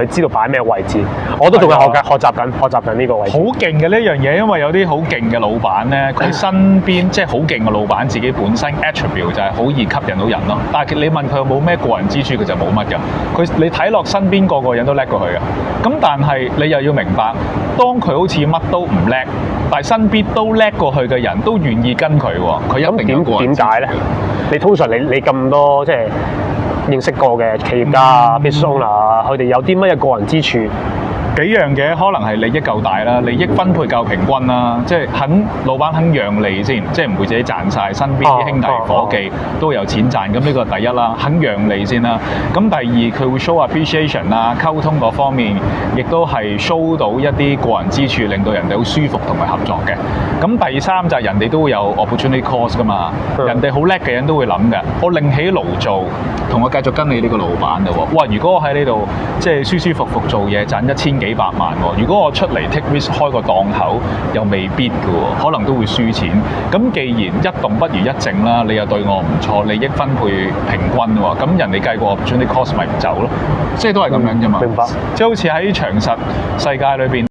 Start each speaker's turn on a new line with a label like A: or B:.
A: 佢知道擺咩位置。我都仲係學習緊呢個位置。
B: 好勁嘅呢樣嘢，因為有啲好勁嘅老闆咧，佢身邊即係好勁嘅老闆自己本身 attribute 就係好易吸引到人咯。但係你問佢有冇咩個人之處，佢就冇乜㗎。你睇落身邊個人都叻過佢嘅。咁但係你又要明白，當佢好似乜都唔叻，但係身邊都叻過佢嘅人都願意跟佢喎，佢一定有個人之處。
A: 點解咧？你通常你咁多即係認識過嘅企業家啊、business owner 啊，佢哋有啲乜嘢個人之處？
B: 幾樣嘅，可能係利益夠大啦，利益分配夠平均啦，即係老闆肯讓利先，即係唔會自己賺晒，身邊啲兄弟伙計都有錢賺，咁呢個第一啦，肯讓利先啦。咁第二佢會 show appreciation 啦，溝通嗰方面亦都係 show 到一啲個人之處，令到人哋好舒服同埋合作嘅。咁第三就係人哋都會有 opportunity cost 噶嘛，人哋好叻嘅人都會諗嘅，我另起爐灶，同我繼續跟你呢個老闆嘞喎，哇！如果我喺呢度即係舒舒服服做嘢，賺1000幾百萬喎，如果我出嚟 take risk 開個檔口，又未必嘅喎，可能都會輸錢。咁既然一動不如一靜啦，你又對我唔錯，利益分配平均喎，咁人哋計過 opportunity cost 咪唔走咯，即係都係咁樣啫嘛。
A: 明白。
B: 即係好似喺長實世界裏邊。